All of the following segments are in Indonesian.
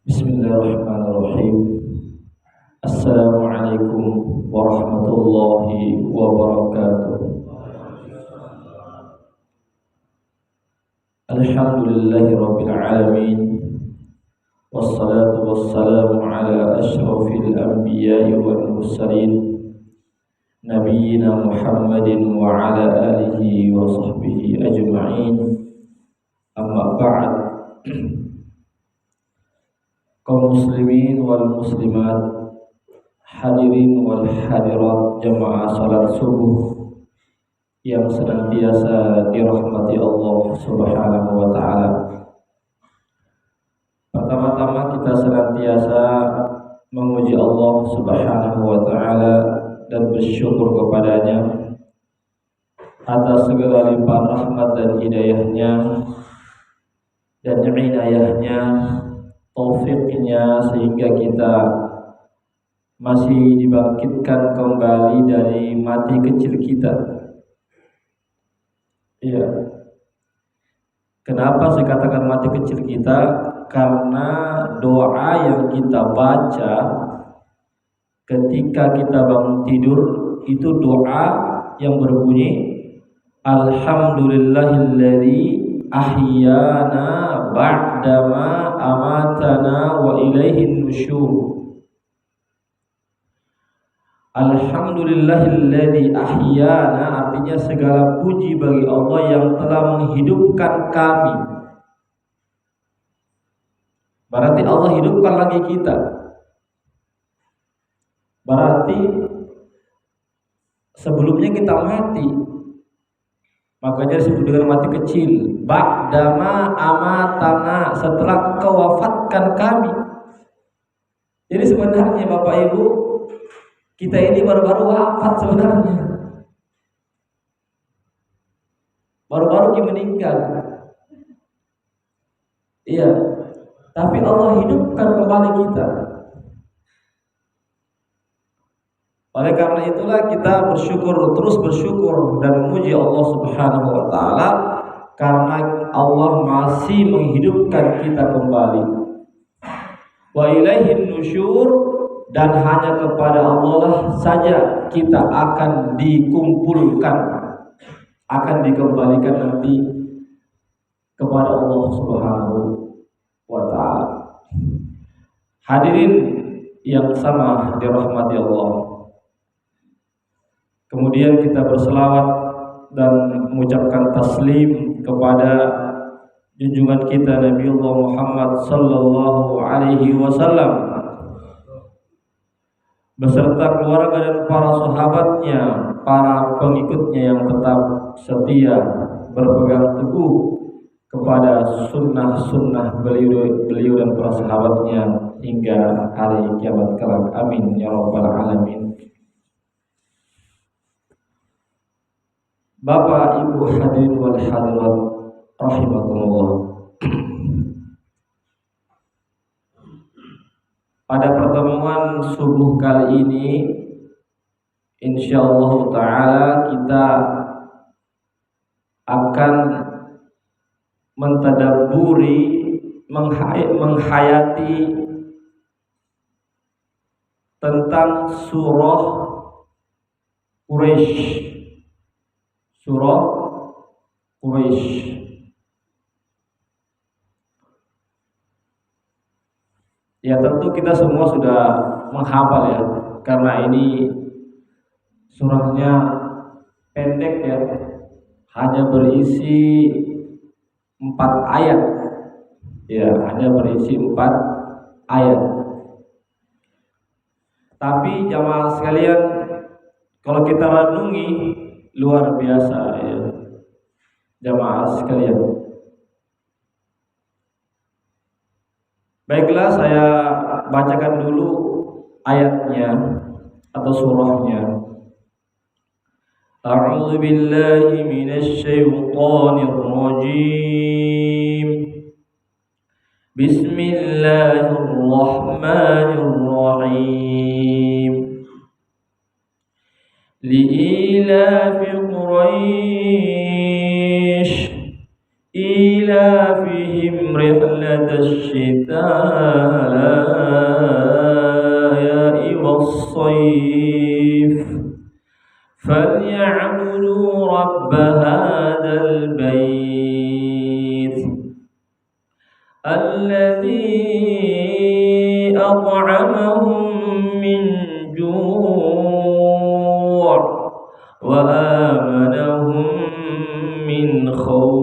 Bismillahirrahmanirrahim. Assalamualaikum warahmatullahi wabarakatuh. Alhamdulillahirabbil alamin. Wassalatu wassalamu ala asyrafil anbiya'i wal mursalin nabiyyina Muhammadin wa ala alihi wa sahbihi ajma'in. Amma ba'd. Kaum muslimin wal muslimat, hadirin wal hadirat jamaah salat subuh yang senantiasa dirahmati Allah Subhanahu wa taala. Pertama-tama kita senantiasa memuji Allah Subhanahu wa taala dan bersyukur kepadanya atas segala limpahan rahmat dan hidayahnya dan inayahnya, taufiknya, sehingga kita masih dibangkitkan kembali dari mati kecil kita. Iya. Kenapa saya katakan mati kecil kita? Karena doa yang kita baca ketika kita bangun tidur itu doa yang berbunyi Alhamdulillahilladzi ahyana ba'dama amatana wa ilaihin nusyur. Alhamdulillahilladzi ahyana artinya segala puji bagi Allah yang telah menghidupkan kami. Berarti Allah hidupkan lagi kita. Berarti sebelumnya kita mati. Makanya disebut dengan mati kecil. Ba'dama amatana, setelah Engkau wafatkan kami. Jadi sebenarnya Bapak Ibu, kita ini baru-baru wafat sebenarnya. Baru-baru kita meninggal. Iya. Tapi Allah hidupkan kembali kita. Oleh karena itulah kita terus bersyukur dan memuji Allah Subhanahu wa taala karena Allah masih menghidupkan kita kembali. Wa ilaihin nusyur, dan hanya kepada Allah lah saja kita akan dikumpulkan, akan dikembalikan nanti kepada Allah Subhanahu wa taala. Hadirin yang sama dirahmati Allah. Kemudian kita berselawat dan mengucapkan taslim kepada junjungan kita Nabiullah Muhammad sallallahu alaihi wasallam beserta keluarga dan para sahabatnya, para pengikutnya yang tetap setia berpegang teguh kepada sunnah-sunnah beliau dan para sahabatnya hingga hari kiamat kelak. Amin ya rabbal alamin. Bapak, Ibu, hadirin wal hadirat rahimakumullah. Pada pertemuan subuh kali ini insyaallah taala kita akan mentadabburi, menghayati tentang surah Quraisy. Surah Quraisy. Ya tentu kita semua sudah menghafal ya, karena ini surahnya pendek ya, hanya berisi 4 ayat. Ya, hanya berisi 4 ayat. Tapi jamaah sekalian, kalau kita renungi luar biasa ya, jamaah sekalian. Baiklah, saya bacakan dulu ayatnya atau surahnya. A'udzu billahi minasy syaithanir rajim. Bismillahirrahmanirrahim. لإيلاف قريش إيلافهم رحلة الشتاء والصيف فليعبدوا رب هذا البيت الذي أطعمهم من جوع وآمنهم من خوف.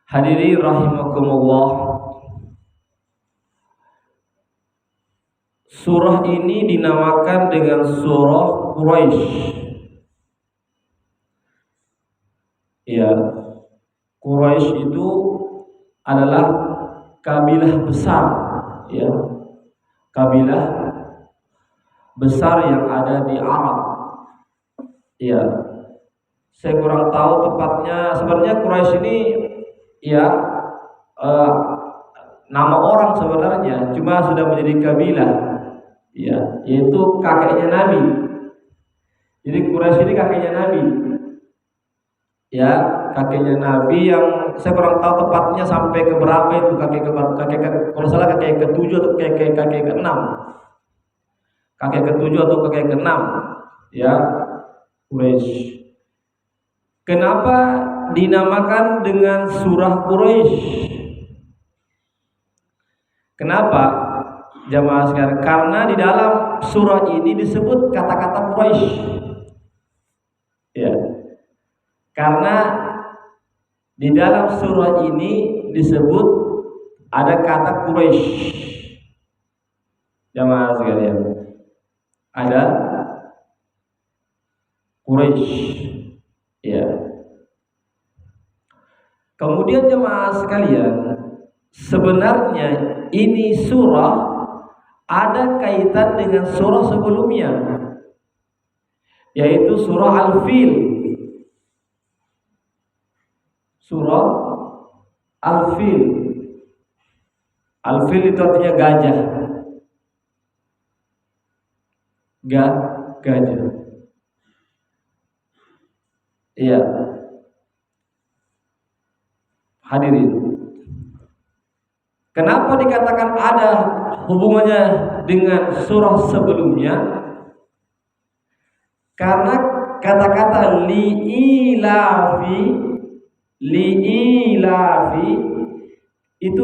Hadirin rahimakumullah, surah ini dinamakan dengan surah Quraisy. Ya, Quraisy itu adalah kabilah besar, ya, kabilah besar yang ada di Arab. Ya, saya kurang tahu tepatnya. Sebenarnya Quraisy ini, ya, nama orang sebenarnya, cuma sudah menjadi kabilah, ya, yaitu kakeknya Nabi. Jadi Quraisy ini kakeknya Nabi, ya, kakeknya Nabi yang saya kurang tahu tepatnya sampai ke berapa itu, kalau salah kakek ke-7 atau kakek ke-6, kakek ke-7 atau kakek ke-6, ya, Quraisy. Kenapa dinamakan dengan surah Quraisy? Kenapa jamaah sekalian? Karena di dalam surah ini disebut kata-kata Quraisy. Ya. Karena di dalam surah ini disebut ada kata Quraisy. Jamaah sekalian, ada Quraisy. Ya. Kemudian jemaah sekalian, sebenarnya ini surah ada kaitan dengan surah sebelumnya, yaitu surah Al-Fil. Surah Al-Fil. Al-Fil itu artinya gajah. Gajah. Iya. Hadirin, kenapa dikatakan ada hubungannya dengan surah sebelumnya? Karena kata-kata li'ilafi itu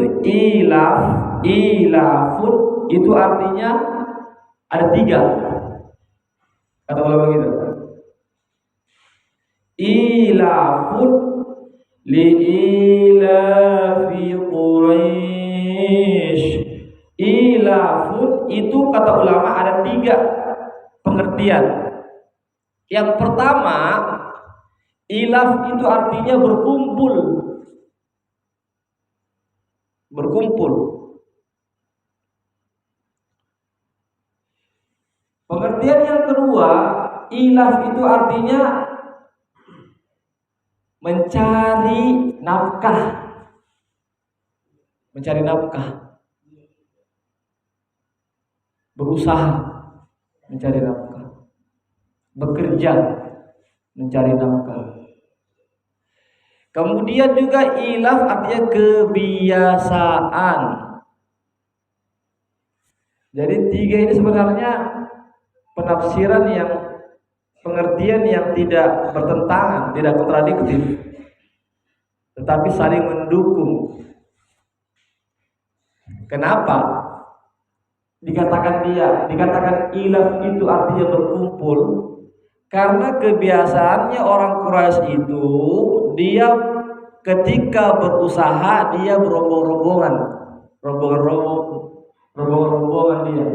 ilafun itu artinya ada 3. Kata ulama gitu. Ilafun li'ilafi Quraisy. Ilafun itu kata ulama ada 3 pengertian. Yang pertama, ilaf itu artinya berkumpul. Pengertian yang kedua, ilaf itu artinya mencari nafkah. Berusaha mencari nafkah. Bekerja mencari nafkah. Kemudian juga ilaf artinya kebiasaan. Jadi 3 ini sebenarnya penafsiran yang pengertian yang tidak bertentangan, tidak kontradiktif, tetapi saling mendukung. Kenapa? Dikatakan ilaf itu artinya berkumpul, karena kebiasaannya orang Quraisy itu dia ketika berusaha dia berombong-rombongan dia.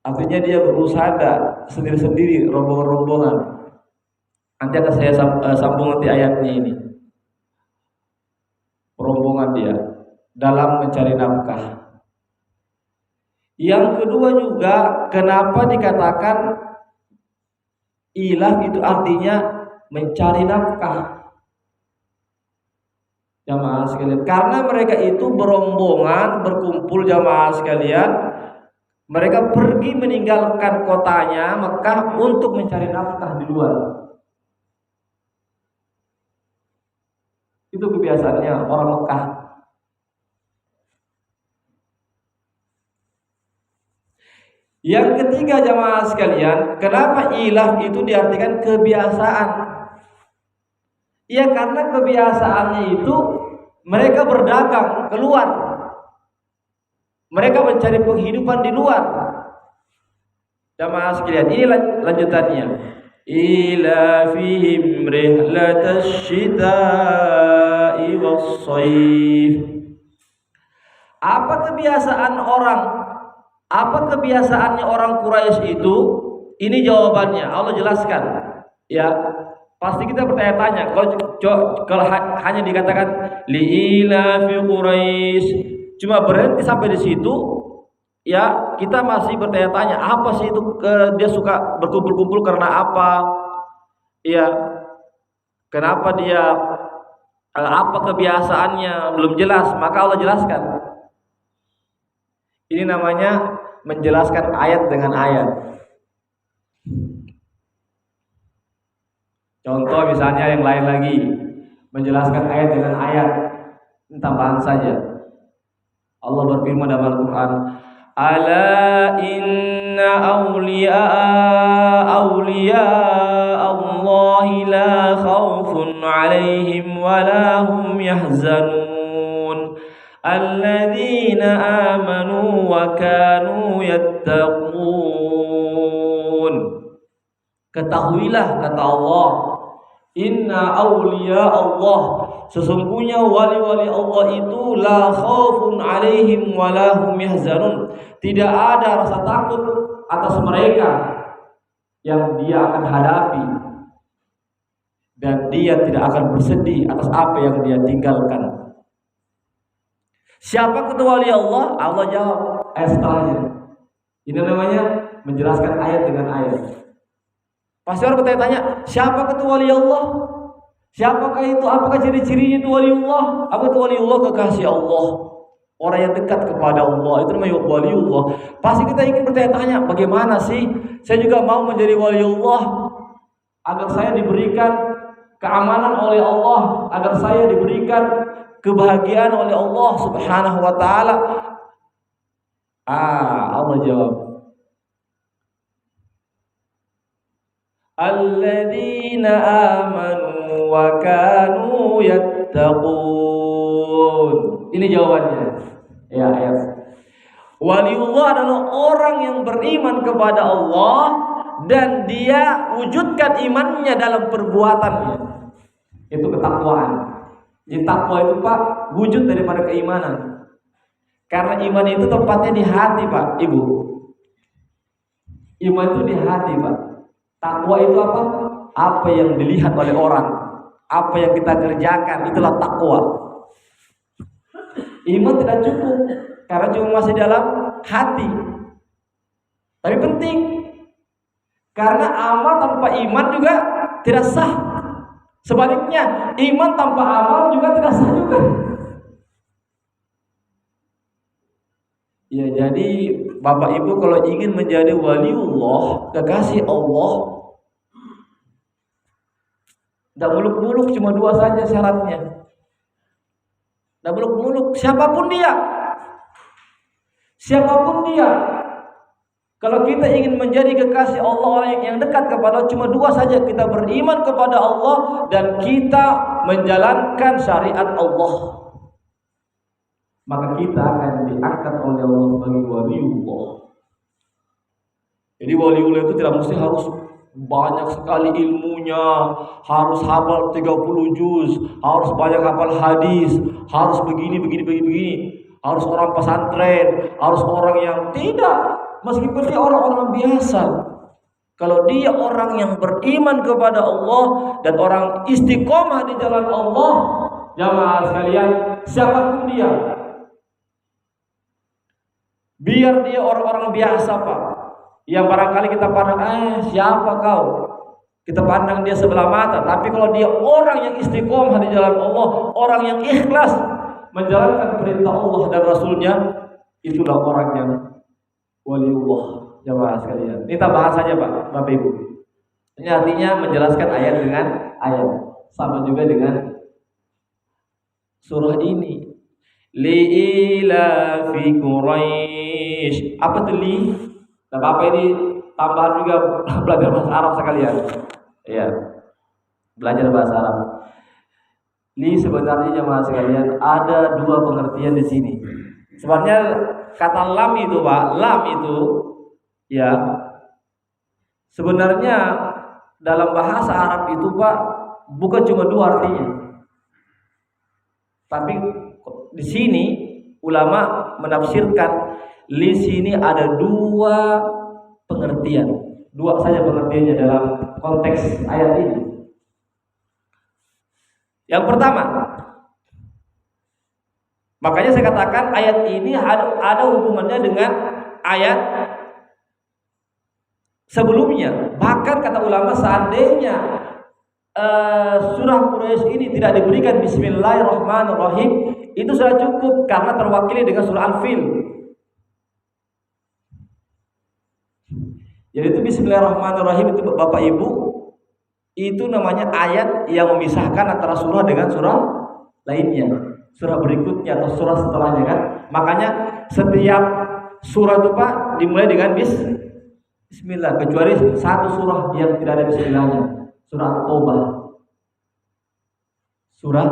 Artinya dia berusaha sendiri-sendiri, rombongan. Nanti akan saya sambung nanti ayatnya ini. Rombongan dia dalam mencari nafkah. Yang kedua juga, kenapa dikatakan ilaf itu artinya mencari nafkah? Jamaah sekalian, karena mereka itu berombongan, berkumpul jamaah sekalian. Mereka pergi meninggalkan kotanya Mekah untuk mencari nafkah di luar. Itu kebiasaannya orang Mekah. Yang ketiga jamaah sekalian, kenapa ilah itu diartikan kebiasaan? Ya karena kebiasaannya itu mereka berdagang keluar. Mereka mencari penghidupan di luar. Jamaah sekalian, ini lanjutannya. Ila fihim rihlatash shita'i was-shaif. Apa kebiasaannya orang Quraisy itu? Ini jawabannya. Allah jelaskan. Ya, pasti kita bertanya-tanya. Kalau hanya dikatakan liila fi Quraisy, cuma berhenti sampai di situ, ya kita masih bertanya-tanya apa sih itu dia suka berkumpul-kumpul karena apa? Ya, kenapa dia apa kebiasaannya belum jelas, maka Allah jelaskan. Ini namanya menjelaskan ayat dengan ayat. Contoh misalnya yang lain lagi, menjelaskan ayat dengan ayat, tambahan saja. Allah berfirman dalam Al-Quran, ala inna awliya Allahi la khawfun alaihim wa la hum yahzanun alladzina amanu wa kanu yattaqun. Ketahuilah, kata Allah, inna awliya Allah, sesungguhnya wali-wali Allah itu la khaufun alaihim wa la hum yahzanun, tidak ada rasa takut atas mereka yang dia akan hadapi, dan dia tidak akan bersedih atas apa yang dia tinggalkan. Siapa itu wali Allah? Allah jawab ayat setelahnya. Ini namanya menjelaskan ayat dengan ayat. Pasti orang bertanya-tanya, siapa itu wali Allah? Siapakah itu? Apakah ciri-cirinya itu waliullah? Apa itu waliullah? Kekasih Allah, orang yang dekat kepada Allah, itu namanya waliullah. Pasti kita ingin bertanya-tanya, bagaimana sih saya juga mau menjadi waliullah agar saya diberikan keamanan oleh Allah, agar saya diberikan kebahagiaan oleh Allah Subhanahu wa taala. Allah jawab, alladzina amanu wa kanu yattaqun. Ini jawabannya. Ya, ayat. Waliullah adalah orang yang beriman kepada Allah dan dia wujudkan imannya dalam perbuatannya. Itu ketakwaan. Jadi takwa itu Pak, wujud daripada keimanan. Karena iman itu tempatnya di hati Pak, Ibu. Iman itu di hati Pak. Takwa itu apa? Apa yang dilihat oleh orang, apa yang kita kerjakan, itulah takwa. Iman tidak cukup karena cuma masih dalam hati. Tapi penting, karena amal tanpa iman juga tidak sah. Sebaliknya, iman tanpa amal juga tidak sah juga. Ya, jadi Bapak Ibu kalau ingin menjadi waliullah, kekasih Allah, tidak muluk-muluk, cuma dua saja syaratnya. Tidak muluk-muluk, siapapun dia. Kalau kita ingin menjadi kekasih Allah, orang yang dekat kepada Allah, cuma dua saja. Kita beriman kepada Allah dan kita menjalankan syariat Allah. Maka kita akan diangkat oleh Allah sebagai waliullah. Jadi waliullah itu tidak mesti harus banyak sekali ilmunya, harus hafal 30 juz, harus banyak hafal hadis, harus begini, harus orang pesantren, harus orang yang tidak. Meskipun dia orang-orang biasa, kalau dia orang yang beriman kepada Allah dan orang istiqomah di jalan Allah, jamaah sekalian, siapapun dia, biar dia orang-orang biasa Pak, yang barangkali kita pandang, siapa kau? Kita pandang dia sebelah mata. Tapi kalau dia orang yang istiqomah di jalan Allah, orang yang ikhlas menjalankan perintah Allah dan Rasulnya, itulah orang yang waliullah, jamaah sekalian. Ini tambahan saja Pak, Bapak Ibu. Ini artinya menjelaskan ayat dengan ayat. Sama juga dengan surah ini. Li'ilafi Quraisy. Apa tuh li? Nah, Bapak ini tambahan juga belajar bahasa Arab sekalian. Iya. Belajar bahasa Arab. Li sebenarnya jemaah sekalian ada dua pengertian di sini. Sebenarnya kata lam itu, Pak, lam itu ya sebenarnya dalam bahasa Arab itu, Pak, bukan cuma dua artinya. Tapi di sini ulama menafsirkan li sini ada dua pengertian. Dua saja pengertiannya dalam konteks ayat ini. Yang pertama, makanya saya katakan ayat ini ada hubungannya dengan ayat sebelumnya. Bahkan kata ulama seandainya surah Quraisy ini tidak diberikan Bismillahirrahmanirrahim, itu sudah cukup karena terwakili dengan surah Al-Fil. Jadi itu Bismillahirrahmanirrahim itu Bapak Ibu, itu namanya ayat yang memisahkan antara surah dengan surah lainnya, surah berikutnya atau surah setelahnya kan. Makanya setiap surah itu, Pak, dimulai dengan Bismillah, kecuali satu surah yang tidak ada Bismillahnya, surah At-Taubah. Surah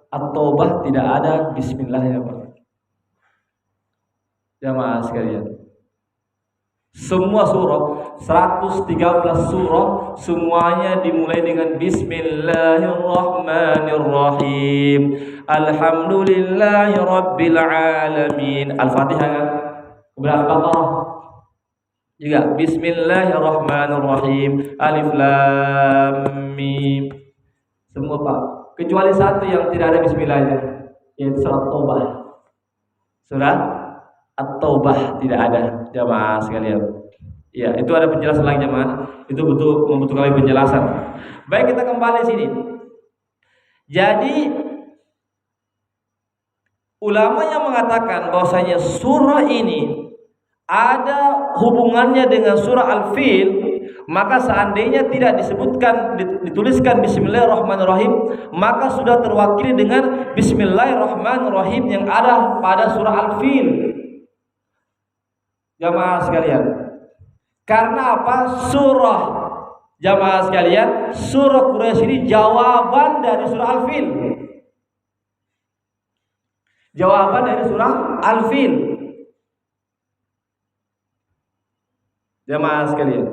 At-Taubah tidak ada Bismillahnya, Pak. Jamaah sekalian, semua surah 113 surah semuanya dimulai dengan Bismillahirrahmanirrahim. Alhamdulillahi rabbil alamin. Al-Fatihah kan? Kemudian Al-Baqarah juga Bismillahirrahmanirrahim. Alif lam mim. Semua, Pak, kecuali satu yang tidak ada Bismillahnya, yaitu surah At-Taubah. Surah At-Taubah tidak ada, jamaah sekalian. Ya, itu ada penjelasan lagi, jamaah. Itu membutuhkan lagi penjelasan. Baik, kita kembali sini. Jadi ulama yang mengatakan bahwasanya surah ini ada hubungannya dengan surah Al-Fil, maka seandainya tidak disebutkan dituliskan Bismillahirrahmanirrahim, maka sudah terwakili dengan Bismillahirrahmanirrahim yang ada pada surah Al-Fil. Jamaah sekalian, karena apa? Surah, jamaah sekalian, surah Quraisy ini jawaban dari surah Al-Fil. Jawaban dari surah Al-Fil. Jamaah sekalian,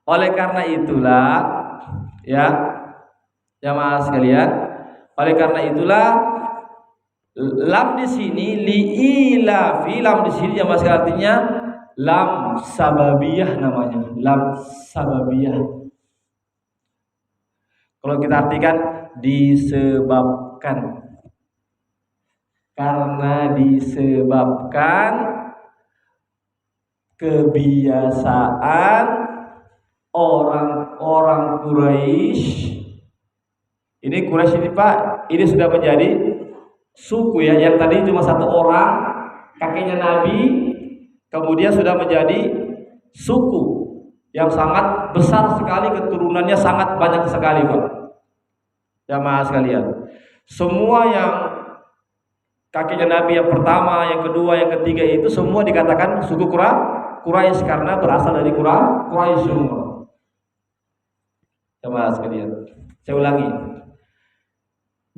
oleh karena itulah ya, jamaah sekalian, oleh karena itulah lam di sini li'ilafi, lam di sini jamaah sekalian artinya lam sababiyah namanya, lam sababiyah. Kalau kita artikan disebabkan, karena disebabkan kebiasaan orang-orang Quraisy. Ini Quraisy ini, Pak, ini sudah menjadi suku ya, yang tadi cuma satu orang kakeknya Nabi, kemudian sudah menjadi suku yang sangat besar sekali, keturunannya sangat banyak sekali, Pak. Jamaah sekalian, semua yang kakeknya Nabi yang pertama, yang kedua, yang ketiga itu semua dikatakan suku Quraisy karena berasal dari Quraisy semua. Jamaah sekalian, saya ulangi,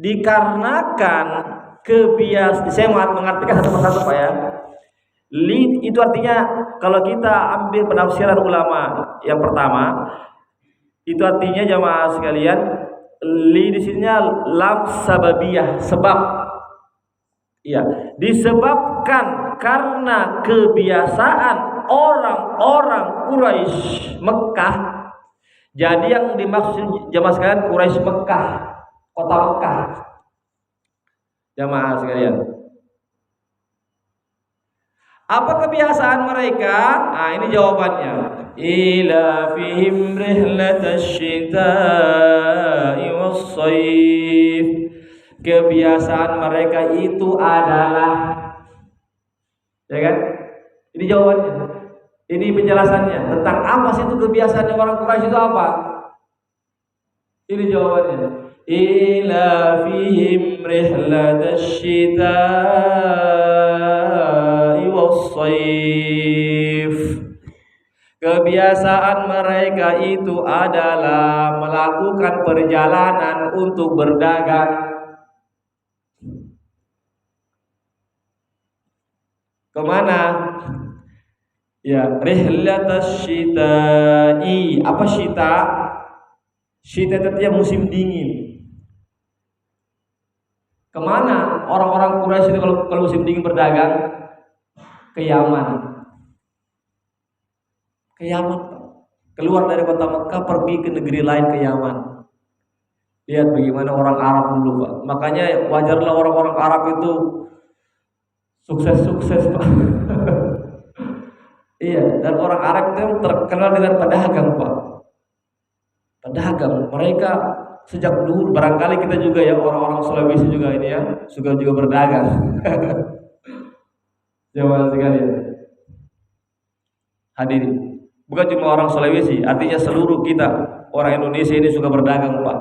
dikarenakan kebiasaan, saya mengartikan satu persatu, Pak ya. Li itu artinya, kalau kita ambil penafsiran ulama yang pertama, itu artinya jamaah sekalian, li di sininya lam sababiyah, sebab. Iya, disebabkan karena kebiasaan orang-orang Quraisy Mekah. Jadi yang dimaksud jamaah sekalian Quraisy Mekah, kota Mekah. Jamaah sekalian, apa kebiasaan mereka? Nah, ini jawabannya. Ila fihim rihlatasy syita'i was-shaif. Kebiasaan mereka itu adalah, ya kan? Ini jawabannya. Ini penjelasannya tentang apa sih itu kebiasaan orang Quraisy itu apa? Ini jawabannya. ilafihim rihlatash shita'i was-shaif. Kebiasaan mereka itu adalah melakukan perjalanan untuk berdagang. Kemana? Ya, rihlatash shita'i. Apa syita? Syita itu musim dingin. Kemana orang-orang Quraisy itu kalau musim dingin berdagang? Ke Yaman. Ke Yaman, keluar dari kota Mekah pergi ke negeri lain, ke Yaman. Lihat bagaimana orang Arab dulu, Pak. Makanya wajarlah orang-orang Arab itu sukses-sukses, Pak. Iya, dan orang Arab itu yang terkenal dengan pedagang, Pak. Pedagang, mereka sejak dulu, barangkali kita juga ya, orang-orang Sulawesi juga ini ya, suka juga berdagang. Jamaah sekalian. Hadirin. Bukan cuma orang Sulawesi, artinya seluruh kita orang Indonesia ini suka berdagang, Pak.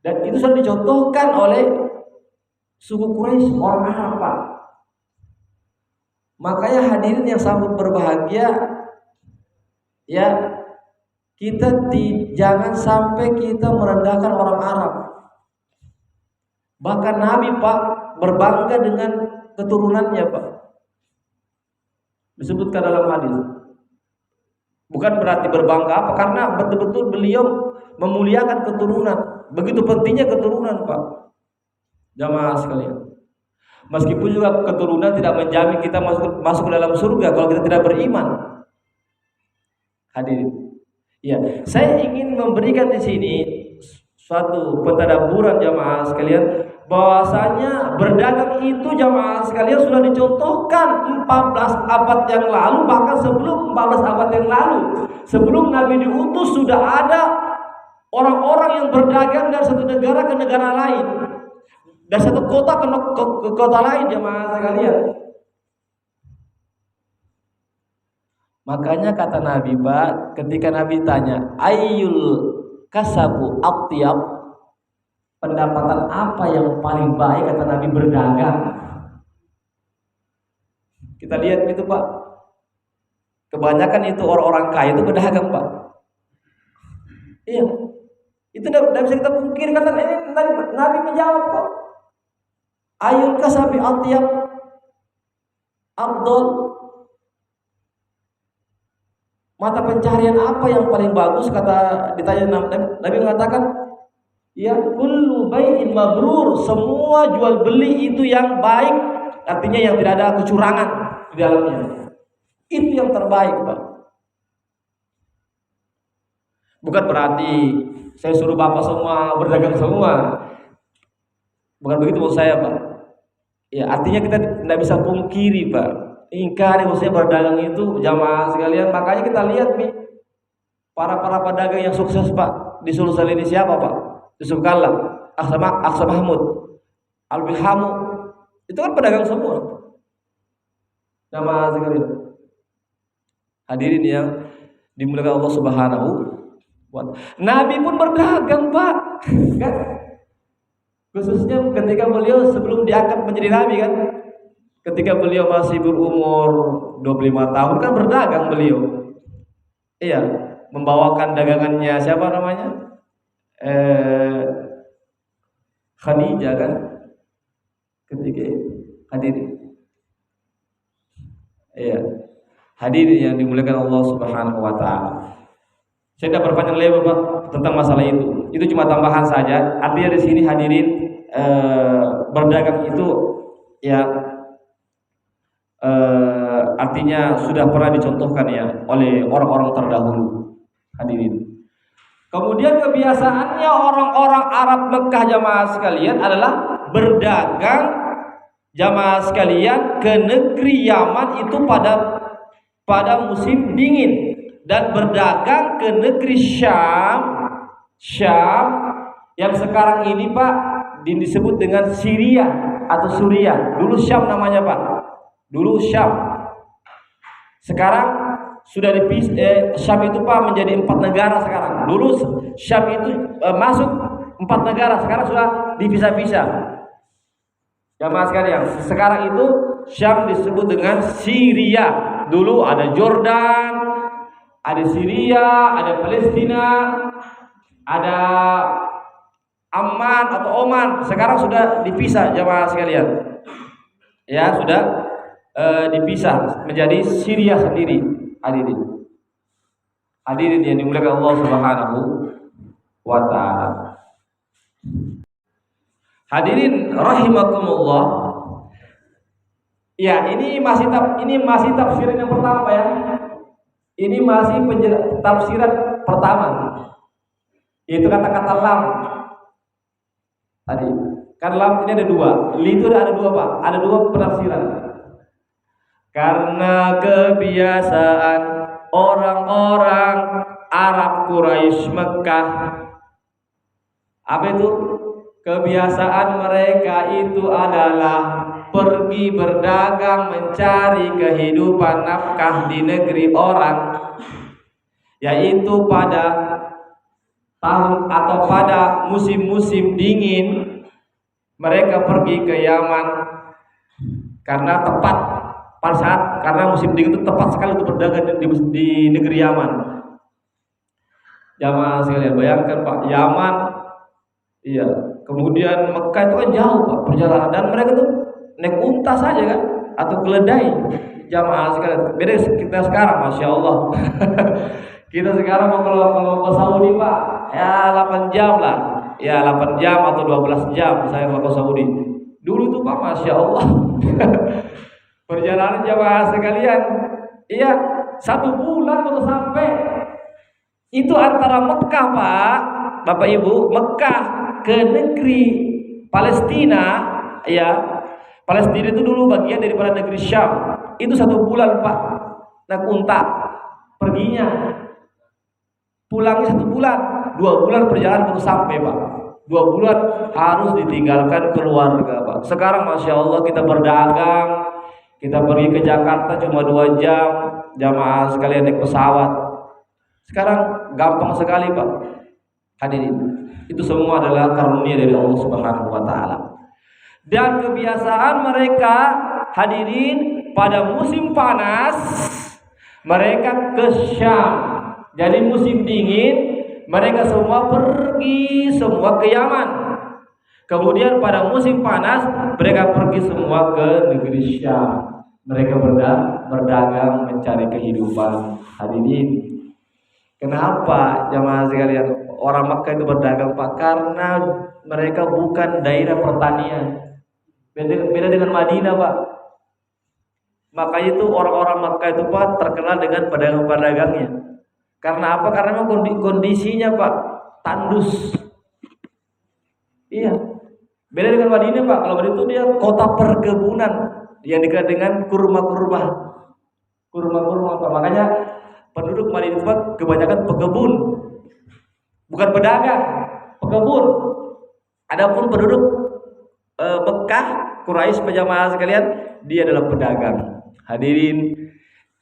Dan itu sudah dicontohkan oleh suku Quraisy, orang Arab, Pak. Makanya hadirin yang sangat berbahagia, ya, jangan sampai kita merendahkan orang Arab. Bahkan Nabi, Pak, berbangga dengan keturunannya, Pak. Disebutkan dalam hadis. Bukan berarti berbangga apa, karena betul-betul beliau memuliakan keturunan. Begitu pentingnya keturunan, Pak. Jamaah sekalian. Meskipun juga keturunan tidak menjamin kita masuk ke dalam surga kalau kita tidak beriman. Hadirin. Ya, saya ingin memberikan di sini suatu pentadaburan jamaah sekalian, bahwasanya berdagang itu jamaah sekalian sudah dicontohkan 14 abad yang lalu, bahkan sebelum 14 abad yang lalu, sebelum Nabi diutus sudah ada orang-orang yang berdagang dari satu negara ke negara lain, dari satu kota ke kota lain jamaah sekalian. Makanya kata Nabi, Pak, ketika Nabi tanya ayyul kasabu atyab, pendapatan apa yang paling baik, kata Nabi, berdagang. Kita lihat itu, Pak, kebanyakan itu orang-orang kaya itu berdagang, Pak. Iya, itu tidak bisa kita pungkiri. Kata Nabi menjawab kok, ayyul kasabi atyab afdal, mata pencarian apa yang paling bagus, kata ditanya Nabi mengatakan, ya kullu bai'in mabrur, semua jual beli itu yang baik, artinya yang tidak ada kecurangan di dalamnya. Itu yang terbaik, Pak. Bukan berarti saya suruh Bapak semua berdagang semua. Bukan begitu maksud saya, Pak. Ya, artinya kita tidak bisa pungkiri, Pak. Ingkari maksudnya berdagang itu jamaah sekalian. Makanya kita lihat nih, para pedagang yang sukses, Pak, di Sulsel ini siapa, Pak? Yusuf Kalla, Aksa Mahmud, Al-Bilhamu, itu kan pedagang semua. Jamaah sekalian. Hadirin yang dimuliakan Allah Subhanahu wa Ta'ala. Nabi pun berdagang, Pak. Kan? Khususnya ketika beliau sebelum diangkat menjadi nabi kan. Ketika beliau masih berumur 25 tahun kan berdagang beliau. Iya, membawakan dagangannya siapa namanya? Khadijah kan. Ketika hadirin. Iya. Hadirin yang dimuliakan Allah Subhanahu wa Ta'ala. Saya tidak berpanjang lebar, Pak, tentang masalah itu. Itu cuma tambahan saja. Artinya di sini hadirin, berdagang itu ya artinya sudah pernah dicontohkan ya oleh orang-orang terdahulu. Hadirin. Kemudian kebiasaannya orang-orang Arab Mekah jamaah sekalian adalah berdagang jamaah sekalian ke negeri Yaman itu pada musim dingin, dan berdagang ke negeri Syam yang sekarang ini, Pak, disebut dengan Syria atau Suriah. Dulu Syam namanya, Pak. Dulu Syam. Sekarang sudah Syam itu, Pak, menjadi 4 negara sekarang. Dulu Syam itu 4 negara sekarang sudah dipisah-pisah. Jamaah sekalian, sekarang itu Syam disebut dengan Syria. Dulu ada Jordan, ada Syria, ada Palestina, ada Amman atau Oman. Sekarang sudah dipisah jamaah sekalian. Ya, sudah dipisah menjadi Syria sendiri. Hadirin yang dimuliakan Allah Subhanahu wa taala. Hadirin rahimakumullah. Ya, ini masih tafsiran yang pertama ya. Ini masih tafsiran pertama. Yaitu kata-kata lam. Tadi kan lam ini ada 2. Li itu ada 2, Pak. Ada 2 penafsiran. Karena kebiasaan orang-orang Arab Quraisy Mekah. Apa itu? Kebiasaan mereka itu adalah pergi berdagang mencari kehidupan nafkah di negeri orang, yaitu pada tahun atau pada musim-musim dingin mereka pergi ke Yaman karena tepat pada saat karena musim dingin itu tepat sekali untuk berdagang di negeri Yaman. Jamaah sekalian bayangkan Pak, Yaman, iya, kemudian Mekah itu kan jauh Pak perjalanan, dan mereka tuh naik unta saja kan atau keledai. Jamaah sekalian, beda kita sekarang, masya Allah. Kita sekarang kalau ke Saudi Pak, ya 8 jam lah, ya 8 jam atau 12 jam saya mau ke Saudi. Dulu tuh Pak, masya Allah. Perjalanan jamaah sekalian, iya 1 bulan baru sampai. Itu antara Mekah Pak, Bapak Ibu, Mekah ke negeri Palestina, ya. Palestina itu dulu bagian daripada negeri Syam. Itu 1 bulan Pak, naik unta perginya. Pulangnya 1 bulan, 2 bulan perjalanan baru sampai Pak. 2 bulan harus ditinggalkan keluarga Pak. Sekarang masya Allah kita berdagang, kita pergi ke Jakarta cuma 2 jam, jamaah sekalian naik pesawat. Sekarang gampang sekali Pak. Hadirin, itu semua adalah karunia dari Allah Subhanahu wa taala. Dan kebiasaan mereka, hadirin, pada musim panas mereka ke Syam. Jadi musim dingin mereka semua pergi semua ke Yaman. Kemudian pada musim panas mereka pergi semua ke negeri Syam. Mereka berdagang mencari kehidupan. Hadirin, kenapa jamaah sekalian orang Makkah itu berdagang Pak? Karena mereka bukan daerah pertanian. Beda dengan Madinah Pak. Makanya itu orang-orang Makkah itu Pak terkenal dengan pedagang-pedagangnya. Karena apa? Karena memang kondisinya Pak tandus. Iya. Beda dengan Madinah Pak. Kalau Madinah itu dia kota perkebunan yang dikenal dengan kurma-kurma. Kurma-kurma Pak. Makanya penduduk Madinah itu Pak kebanyakan pekebun. Bukan pedagang, pekebun. Adapun penduduk Mekah, Quraisy penjamaah sekalian, dia adalah pedagang. Hadirin,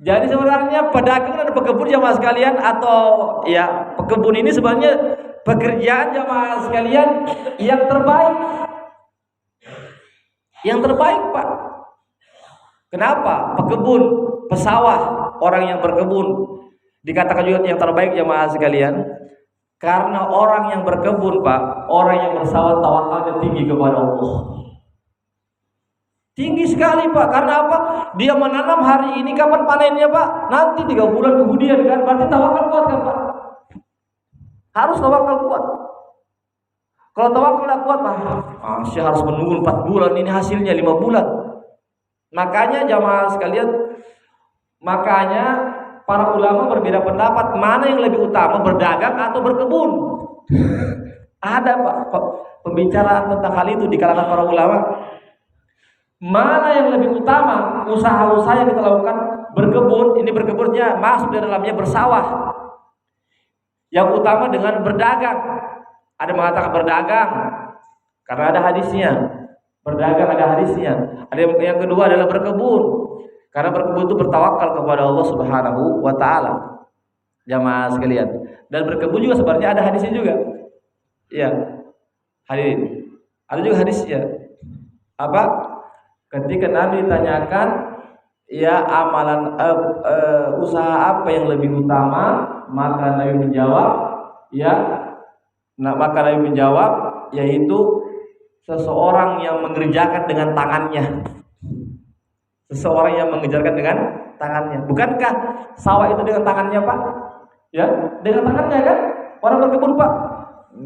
jadi sebenarnya pedagang dan pekebun jamaah sekalian, atau ya pekebun ini sebenarnya pekerjaan jamaah sekalian yang terbaik. Yang terbaik Pak. Kenapa? Pekebun, pesawah, orang yang berkebun dikatakan juga yang terbaik jamaah sekalian. Karena orang yang berkebun Pak, orang yang bersawah tawakalnya tinggi kepada Allah. Tinggi sekali Pak. Karena apa? Dia menanam hari ini, kapan panennya Pak? Nanti 3 bulan kemudian kan. Berarti tawakal kuat kan Pak? Harus tawakal kuat. Kalau tawakal tidak kuat Pak, masih harus menunggu 4 bulan, ini hasilnya 5 bulan. Makanya jamaah sekalian, makanya para ulama berbeda pendapat mana yang lebih utama, berdagang atau berkebun. Ada Pak pembicaraan tentang hal itu di kalangan para ulama. Mana yang lebih utama usaha-usaha yang kita lakukan? Berkebun, ini berkebunnya masuk di dalamnya bersawah. Yang utama dengan berdagang. Ada mengatakan berdagang karena ada hadisnya. Berdagang ada hadisnya. Ada yang kedua adalah berkebun. Karena berkebun itu bertawakal kepada Allah Subhanahu wa taala. Jamaah sekalian. Dan berkebun juga sebenarnya ada hadisnya juga. Ya. Hadirin, ada juga hadisnya. Apa? Ketika Nabi ditanyakan, ya amalan usaha apa yang lebih utama, maka Nabi menjawab, ya, maka Nabi menjawab, yaitu seseorang yang mengerjakan dengan tangannya. Seseorang yang mengerjakan dengan tangannya. Bukankah sawah itu dengan tangannya, Pak? Ya, dengan tangannya kan? Orang berkebun, Pak.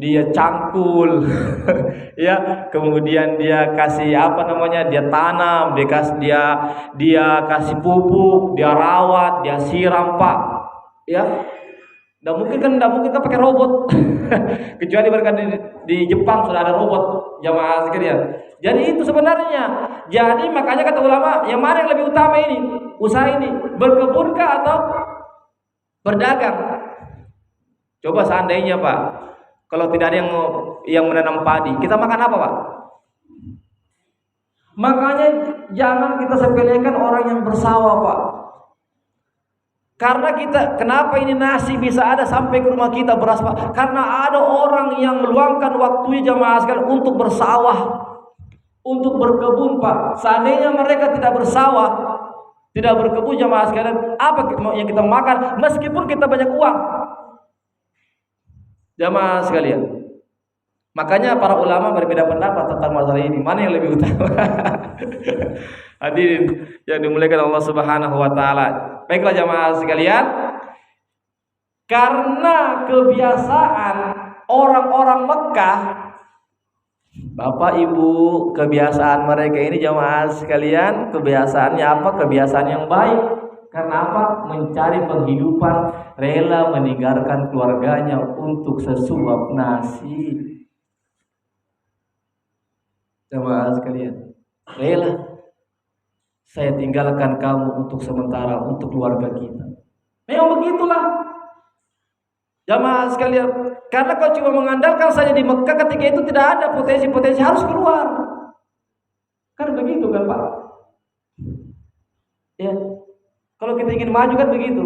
Dia cangkul, ya, kemudian dia kasih apa namanya, dia tanam, dia kasih pupuk, dia rawat, dia siram, Pak, ya. Nggak mungkin kan pakai robot, kecuali mereka di Jepang sudah ada robot, jamaah sekalian. Jadi itu sebenarnya. Jadi makanya kata ulama, yang mana yang lebih utama ini, usaha ini, berkebunkah atau berdagang? Coba seandainya, Pak, kalau tidak ada yang menanam padi, kita makan apa, Pak? Makanya jangan kita sepelekan orang yang bersawah, Pak. Karena kenapa ini nasi bisa ada sampai ke rumah kita, beras, Pak? Karena ada orang yang meluangkan waktunya, jamaah sekalian, untuk bersawah, untuk berkebun, Pak. Seandainya mereka tidak bersawah, tidak berkebun, jamaah sekalian, apa yang kita makan? Meskipun kita banyak uang, jamaah sekalian. Makanya para ulama berbeda pendapat tentang masalah ini, mana yang lebih utama. Hadirin yang dimuliakan Allah Subhanahu wa taala. Baiklah jamaah sekalian, karena kebiasaan orang-orang Mekah, Bapak Ibu, kebiasaan mereka ini jamaah sekalian, kebiasaannya apa? Kebiasaan yang baik. Karena apa? Mencari penghidupan, rela meninggalkan keluarganya untuk sesuap nasi. Jamaah sekalian, rela saya tinggalkan kamu untuk sementara, untuk keluarga kita. Memang begitulah jamaah sekalian. Karena kalau cuma mengandalkan saja di Mekah, ketika itu tidak ada potensi-potensi harus keluar. Kan begitu kan, Pak? Ya. Kalau kita ingin maju kan begitu.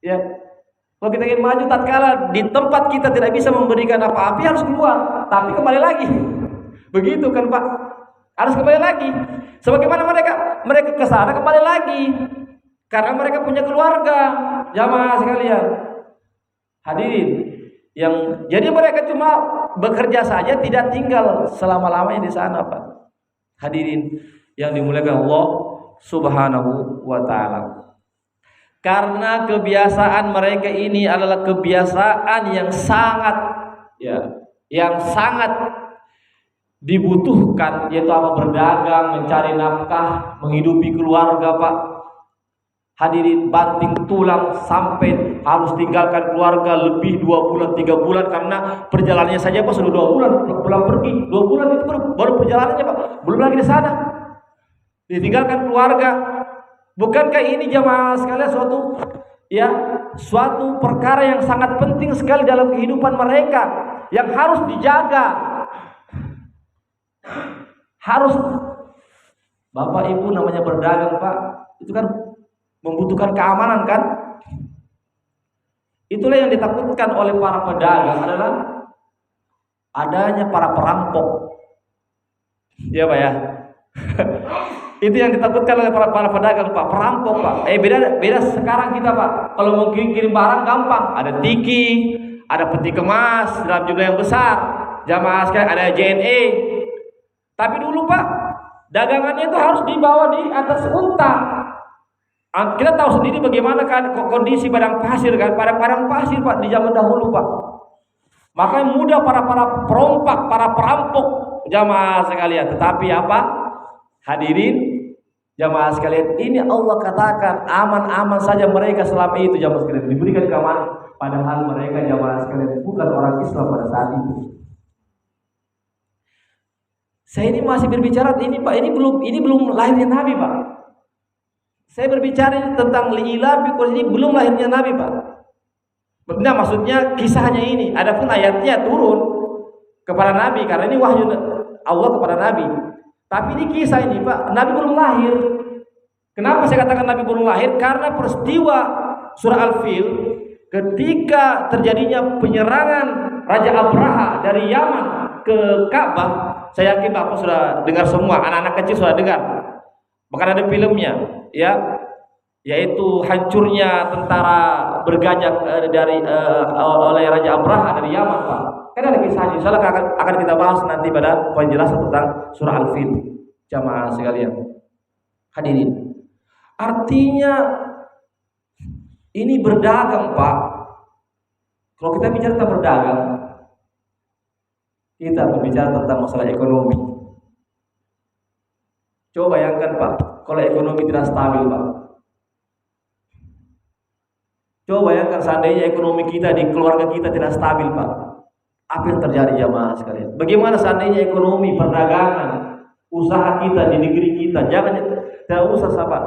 Ya. Kalau kita ingin maju tatkala di tempat kita tidak bisa memberikan apa-apa, harus keluar, tapi kembali lagi. Begitu kan, Pak? Harus kembali lagi. Sebagaimana mereka ke sana kembali lagi. Karena mereka punya keluarga, jamaah sekalian. Hadirin, jadi mereka cuma bekerja saja, tidak tinggal selama-lamanya di sana, Pak. Hadirin yang dimuliakan Allah Subhanahu wa taala. Karena kebiasaan mereka ini adalah kebiasaan yang sangat dibutuhkan, yaitu apa? Berdagang, mencari nafkah, menghidupi keluarga, Pak. Hadirin, banting tulang sampai harus tinggalkan keluarga lebih 2 bulan 3 bulan karena perjalanannya saja, Pak, sudah 2 bulan pulang pergi. 2 bulan itu baru perjalanannya, Pak, belum lagi di sana ditinggalkan keluarga. Bukankah ini jamaah sekalian suatu perkara yang sangat penting sekali dalam kehidupan mereka, yang harus dijaga? Harus, Bapak Ibu, namanya berdagang, Pak, itu kan membutuhkan keamanan kan? Itulah yang ditakutkan oleh para pedagang, adalah adanya para perampok. Ya, Pak, ya. Itu yang ditakutkan oleh para pedagang, Pak, perampok, Pak. Beda sekarang kita, Pak. Kalau mau kirim barang gampang, ada tiki, ada peti kemas dalam jumlah yang besar. Jamaah sekalian, ada JNE. Tapi dulu, Pak, dagangannya itu harus dibawa di atas unta. Kita tahu sendiri bagaimana kan kondisi padang pasir kan, padang pasir, Pak, di zaman dahulu, Pak. Makanya mudah para perompak, para perampok, jamaah sekalian. Tetapi apa? Hadirin jamaah sekalian, ini Allah katakan aman-aman saja mereka selama itu, jamaah sekalian, diberikan keamanan, padahal mereka, jamaah sekalian, bukan orang Islam pada saat itu. Saya ini masih berbicara ini, Pak, ini belum lahirnya Nabi, Pak. Saya berbicara tentang li'ila bi Quraisy, ini belum lahirnya Nabi, Pak. Benar, maksudnya kisahnya ini. Adapun ayatnya turun kepada Nabi karena ini wahyu Allah kepada Nabi. Tapi ini kisah ini, Pak, Nabi belum lahir. Kenapa saya katakan Nabi belum lahir? Karena peristiwa surah Al-Fil, ketika terjadinya penyerangan Raja Abraha dari Yaman ke Ka'bah, saya yakin Bapak sudah dengar semua, anak-anak kecil sudah dengar. Bahkan ada filmnya, ya, yaitu hancurnya tentara bergajah oleh Raja Abraha dari Yaman, Pak. Kan ada kisahnya. Insyaallah akan kita bahas nanti pada penjelasan tentang surah Al-Fil. Jamaah sekalian, hadirin. Artinya ini berdagang, Pak. Kalau kita bicara tentang berdagang, kita berbicara tentang masalah ekonomi. Coba bayangkan, Pak, kalau ekonomi tidak stabil, Pak. Coba bayangkan seandainya ekonomi kita di keluarga kita tidak stabil, Pak. Apa yang terjadi, jamaah sekalian? Bagaimana seandainya ekonomi, perdagangan, usaha kita di negeri kita? Tidak usah, Pak.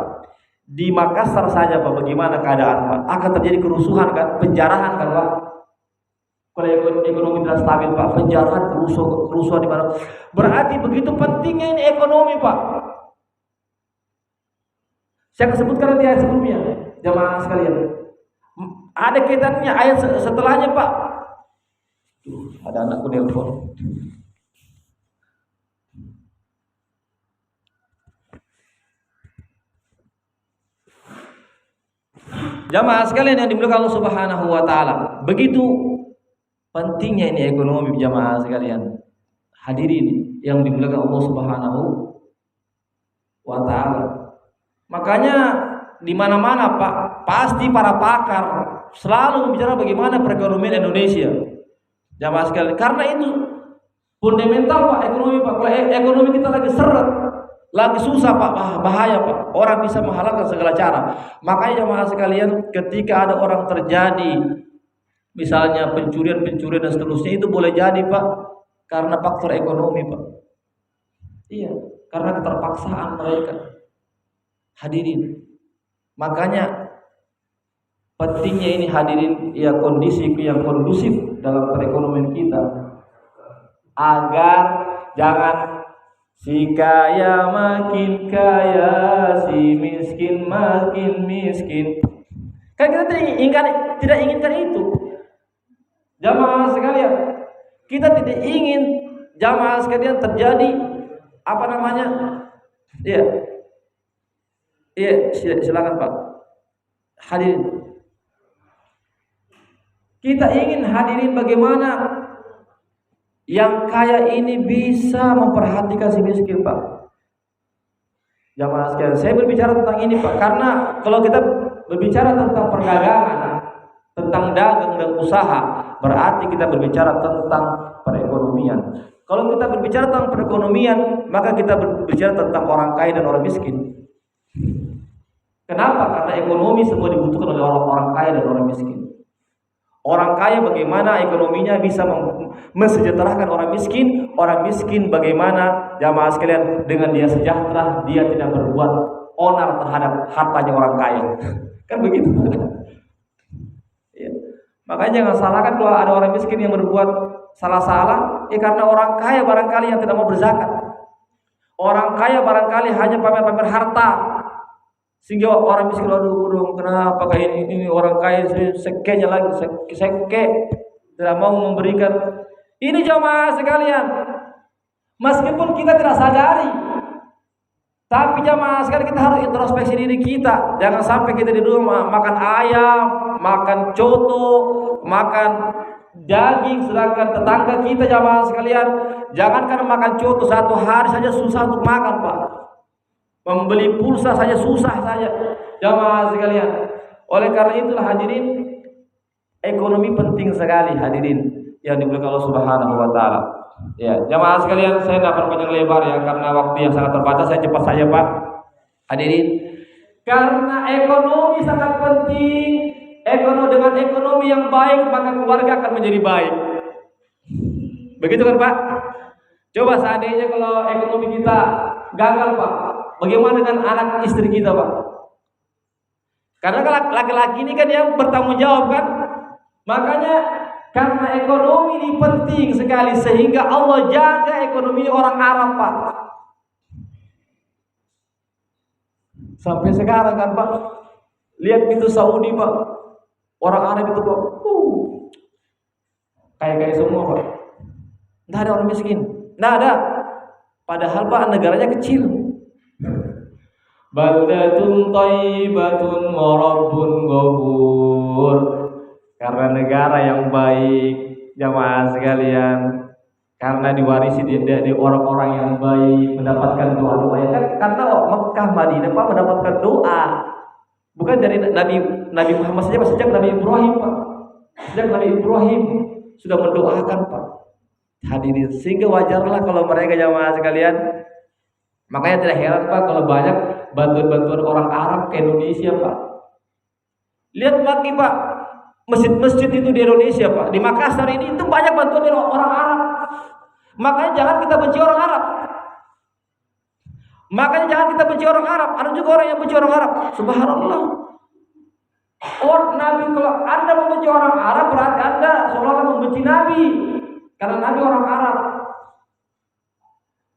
Di Makassar saja, Pak, bagaimana keadaan, Pak? Akan terjadi kerusuhan, kan? Penjarahan, kan, Pak? Kalau ekonomi tidak stabil, Pak, penjarahan, kerusuhan di mana? Berarti begitu pentingnya ini ekonomi, Pak. Saya sebutkan di ayat sebelumnya, jamaah sekalian. Ada kaitannya ayat setelahnya, Pak. Ada anakku nelpon. Jamaah sekalian yang dimuliakan Allah Subhanahu wa taala. Begitu pentingnya ini ekonomi, jamaah sekalian. Hadirin yang dimuliakan Allah Subhanahu wa taala. Makanya di mana-mana, Pak, pasti para pakar selalu bicara bagaimana perekonomian Indonesia. Jamaah sekalian, karena itu fundamental, Pak, ekonomi, Pak. Kalau ekonomi kita lagi seret, lagi susah, Pak, bahaya, Pak. Orang bisa menghalalkan segala cara. Makanya jamaah sekalian, ketika ada orang terjadi misalnya pencurian dan seterusnya, itu boleh jadi, Pak, karena faktor ekonomi, Pak. Iya, karena keterpaksaan mereka. Hadirin, makanya pentingnya ini, hadirin, ya, kondisi yang kondusif dalam perekonomian kita, agar jangan si kaya makin kaya, si miskin makin miskin. Kan kita tidak inginkan itu, jamaah sekalian. Kita tidak ingin, jamaah sekalian, terjadi apa namanya? Iya, silakan, Pak. Hadirin, kita ingin, hadirin, bagaimana yang kaya ini bisa memperhatikan si miskin, Pak. Jamaah sekalian, saya berbicara tentang ini, Pak, karena kalau kita berbicara tentang perdagangan, tentang dagang dan usaha, berarti kita berbicara tentang perekonomian. Kalau kita berbicara tentang perekonomian, maka kita berbicara tentang orang kaya dan orang miskin. Kenapa? Karena ekonomi semua dibutuhkan oleh orang-orang kaya dan orang miskin. Orang kaya bagaimana ekonominya bisa mensejahterakan orang miskin bagaimana, jamaah sekalian, dengan dia sejahtera, dia tidak berbuat onar terhadap hartanya orang kaya. Kan begitu. Ya. Makanya jangan salahkan kalau ada orang miskin yang berbuat salah-salah, karena orang kaya barangkali yang tidak mau berzakat. Orang kaya barangkali hanya pamer-pamer harta, sehingga orang miskin, aduh, kenapa kayak ini orang kaya sekenya lagi, seke tidak mau memberikan. Ini jamaah sekalian, meskipun kita tidak sadari, tapi jamaah sekalian, kita harus introspeksi diri kita. Jangan sampai kita di rumah makan ayam, makan coto, makan daging, sedangkan tetangga kita, jamaah sekalian, jangankan makan coto, satu hari saja susah untuk makan, Pak. Membeli pulsa saja susah saja, jamaah sekalian. Oleh karena itulah, hadirin, ekonomi penting sekali, hadirin yang dimuliakan Allah Subhanahu wa taala. Ya, jamaah sekalian, saya tidak akan panjang lebar ya, karena waktu yang sangat terbatas. Saya cepat saja, Pak. Hadirin, karena ekonomi sangat penting. Dengan ekonomi yang baik, maka keluarga akan menjadi baik. Begitu kan, Pak? Coba seandainya kalau ekonomi kita gagal, Pak, bagaimana dengan anak istri kita, Pak? Karena laki-laki ini kan yang bertanggung jawab, kan? Makanya karena ekonomi ini penting sekali, sehingga Allah jaga ekonomi orang Arab, Pak. Sampai sekarang kan, Pak, lihat itu Saudi, Pak, orang Arab itu, Pak, kayak semua, Pak. Tidak ada orang miskin. Tidak ada. Padahal Pak negaranya kecil. Baldatun thayyibatun wa rabbun ghafur. Karena negara yang baik, jamaah sekalian, karena diwarisi dari orang-orang yang baik, mendapatkan doa-doa. Kan karena Mekah Madinah Pak mendapatkan doa. Bukan dari Nabi Muhammad saja, sejak Nabi Ibrahim Pak. Sejak Nabi Ibrahim sudah mendoakan Pak. Hadirin, sehingga wajarlah kalau mereka jamaah sekalian. Makanya tidak heran Pak kalau banyak bantuan-bantuan orang Arab ke Indonesia Pak. Lihat lagi Pak, masjid-masjid itu di Indonesia Pak, di Makassar ini itu banyak bantuan dari orang Arab. Makanya jangan kita benci orang Arab. Makanya jangan kita benci orang Arab. Ada juga orang yang benci orang Arab. Subhanallah. Nabi, kalau Anda membenci orang Arab berarti Anda seolah-olah membenci Nabi. Karena Nabi orang Arab.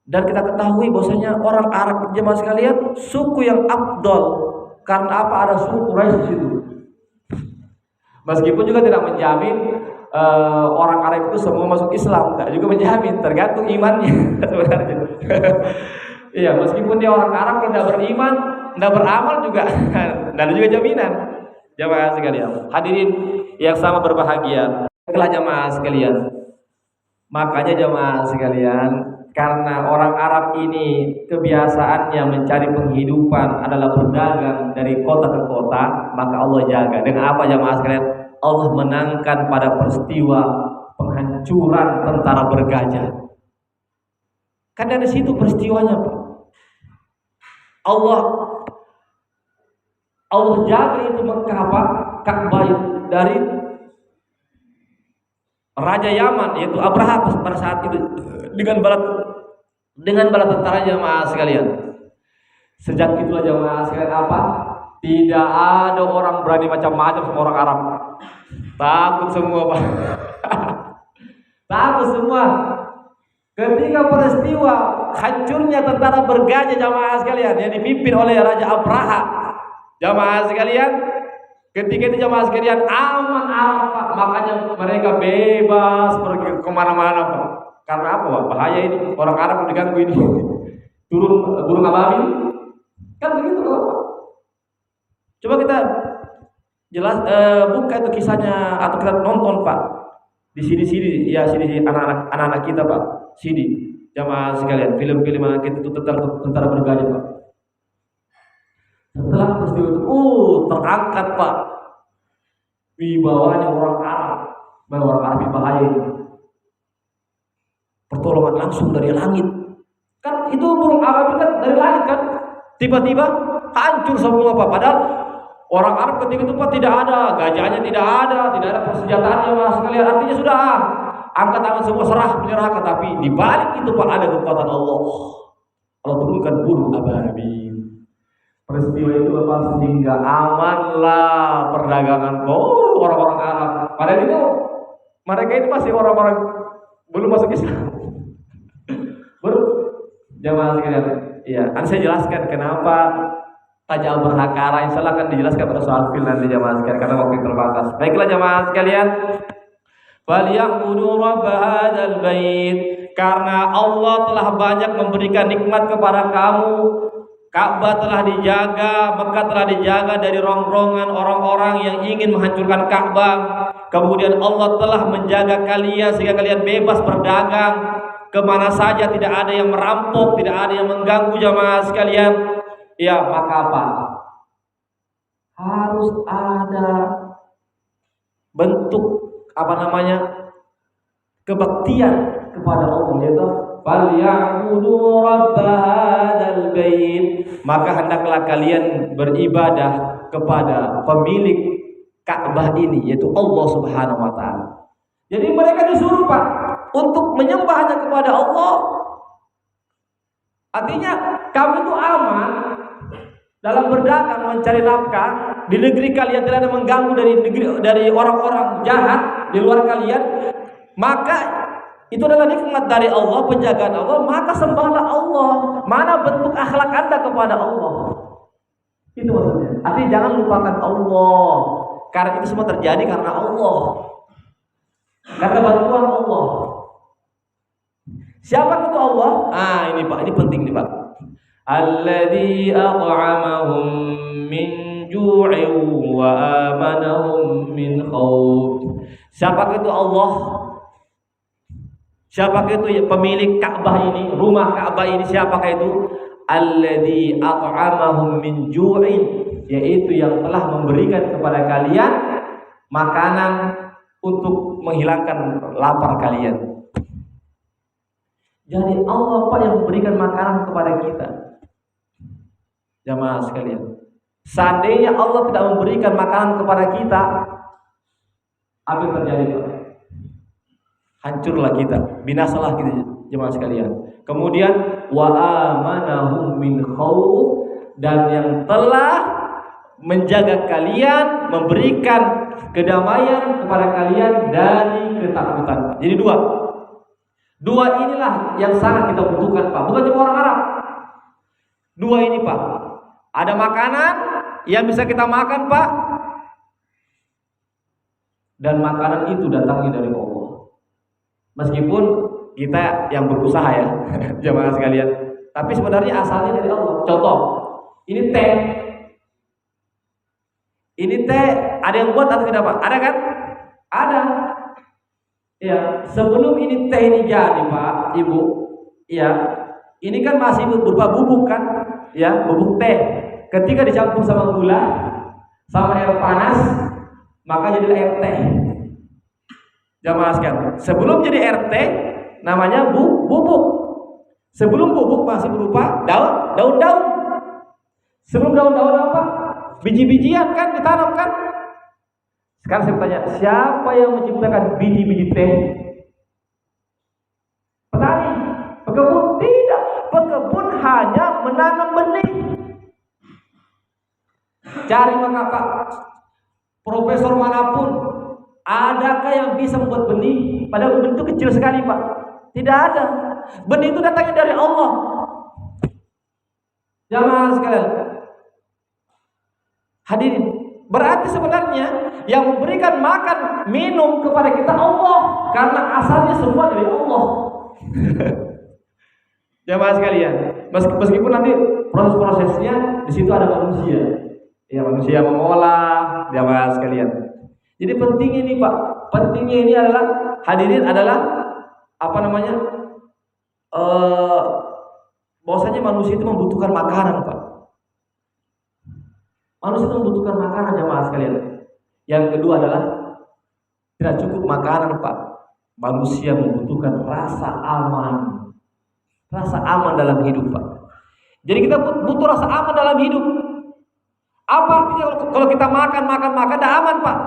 Dan kita ketahui bahwasanya orang Arab jemaah sekalian suku yang afdal. Karena apa? Ada suku Quraisy di situ. Meskipun juga tidak menjamin orang Arab itu semua masuk Islam, tidak juga menjamin, tergantung imannya sebenarnya. Iya, meskipun dia orang Arab tidak beriman, tidak beramal juga, tidak ada juga jaminan. Jemaah sekalian, hadirin yang sama berbahagia, itulah jemaah sekalian. Makanya jemaah sekalian, karena orang Arab ini kebiasaannya mencari penghidupan adalah berdagang dari kota ke kota, maka Allah jaga. Dengan apa jemaah sekalian? Allah menangkan pada peristiwa penghancuran tentara bergajah. Kan dari situ peristiwanya, Pak. Allah jaga itu Mekah, Pak, Ka'bah dari Raja Yaman yaitu Abraha pada saat itu dengan bala tentara jemaah sekalian. Sejak itulah jemaah sekalian apa? Tidak ada orang berani macam-macam sama orang Arab. Takut semua, Pak. Takut semua. Ketika peristiwa hancurnya tentara bergajah jemaah sekalian yang dipimpin oleh Raja Abraha, jemaah sekalian, ketika itu jemaah sekalian aman Pak. Makanya mereka bebas pergi kemana-mana Pak. Karena apa Pak? Bahaya ini, orang Arab diganggu ini. Turun burung ababil. Kan begitu Pak. Coba kita jelas buka itu kisahnya atau kita nonton Pak. Di sini ya sini anak-anak kita Pak. Sini jamaah sekalian, film-film anak kita itu tentang tentara bergajah Pak. Setelah peristiwa itu terangkat Pak wibawanya orang Arab. Bahwa orang Arab itu bahaya ini. Pertolongan langsung dari langit. Kan itu burung Arab kan dari langit kan. Tiba-tiba hancur semua Pak. Padahal orang Arab ketika itu Pak tidak ada, gajahnya tidak ada persenjataannya Mas sekalian. Artinya sudah angkat tangan semua serah menyerahkan, tapi di balik itu Pak ada kekuatan Allah. Allah turunkan burung ababil. Peristiwa itu Pak sehingga amanlah perdagangan orang-orang Arab. Padahal itu mereka itu masih orang-orang belum masuk Islam. Baru jamaah sekalian. Iya, saya jelaskan kenapa Raja Al-Berhakara, insya Allah akan dijelaskan pada soal fil nanti jamaah sekalian karena waktu terbatas. Baiklah jamaah sekalian, falyabudu rabb hadzal bait, karena Allah telah banyak memberikan nikmat kepada kamu. Ka'bah telah dijaga, Mekah telah dijaga dari rongrongan orang-orang yang ingin menghancurkan Ka'bah. Kemudian Allah telah menjaga kalian sehingga kalian bebas berdagang kemana saja, tidak ada yang merampok, tidak ada yang mengganggu jamaah sekalian. Ya, maka apa? Harus ada bentuk kebaktian kepada Allah, yaitu falyabudu rabb hadzal bait. Maka hendaklah kalian beribadah kepada pemilik Ka'bah ini, yaitu Allah Subhanahu wa taala. Jadi mereka disuruh Pak untuk menyembah hanya kepada Allah. Artinya kamu itu aman dalam berdagang mencari nafkah di negeri kalian, tidak ada mengganggu dari orang-orang jahat di luar kalian. Maka itu adalah nikmat dari Allah, penjagaan Allah. Maka sembahlah Allah. Mana bentuk akhlak Anda kepada Allah? Itu maksudnya. Artinya jangan lupakan Allah, karena itu semua terjadi karena Allah, karena bantuan Allah. Siapa itu Allah? Ini Pak, ini penting nih Pak. Alladzi at'amahum min ju'in wa amanahum min khauf. Siapa itu Allah? Siapa itu ya pemilik Ka'bah ini, rumah Ka'bah ini, siapakah itu? Alladzi at'amahum min ju'in, yaitu yang telah memberikan kepada kalian makanan untuk menghilangkan lapar kalian. Jadi Allah Pak yang memberikan makanan kepada kita. Jamaah sekalian, seandainya Allah tidak memberikan makanan kepada kita, apa yang terjadi Pak? Hancurlah kita, binasalah kita jemaah sekalian. Kemudian wa amanahum min khauf, dan yang telah menjaga kalian, memberikan kedamaian kepada kalian dari ketakutan. Jadi dua inilah yang sangat kita butuhkan Pak, bukan cuma orang Arab. Dua ini Pak, ada makanan yang bisa kita makan Pak, dan makanan itu datangnya dari Allah. Meskipun kita yang berusaha ya, jemaah sekalian, tapi sebenarnya asalnya dari Allah. Contoh, ini teh. Ini teh ada yang buat atau tidak Pak? Ada kan? Ada. Ya, sebelum ini teh ini jadi Pak, Ibu, ya, ini kan masih berupa bubuk kan? Ya, bubuk teh. Ketika dicampur sama gula, sama air panas, maka jadi air teh. Jamaah sekalian, sebelum jadi air teh namanya bubuk. Sebelum bubuk masih berupa daun-daun. Sebelum daun-daun apa? Biji-bijian kan ditanam kan? Sekarang saya bertanya, siapa yang menciptakan biji-biji teh? Petani, pekebun? Tidak, pekebun hanya menanam benih. Cari maka Pak, profesor manapun, adakah yang bisa membuat benih? Padahal benih itu kecil sekali Pak. Tidak ada. Benih itu datangnya dari Allah. Jamaah sekalian, hadirin, berarti sebenarnya yang memberikan makan, minum kepada kita Allah, karena asalnya semua dari Allah. Jamaah sekalian, meskipun nanti proses-prosesnya di situ ada manusia. Ya, manusia mengolah, jamaah sekalian. Jadi pentingnya ini Pak, pentingnya ini adalah, hadirin, adalah apa namanya? Bahwasanya manusia itu membutuhkan makanan Pak. Manusia itu membutuhkan makanan, jamaah sekalian. Yang kedua adalah tidak cukup makanan Pak. Manusia membutuhkan rasa aman. Rasa aman dalam hidup Pak. Jadi kita butuh rasa aman dalam hidup. Apa artinya kalau kita makan tidak aman Pak?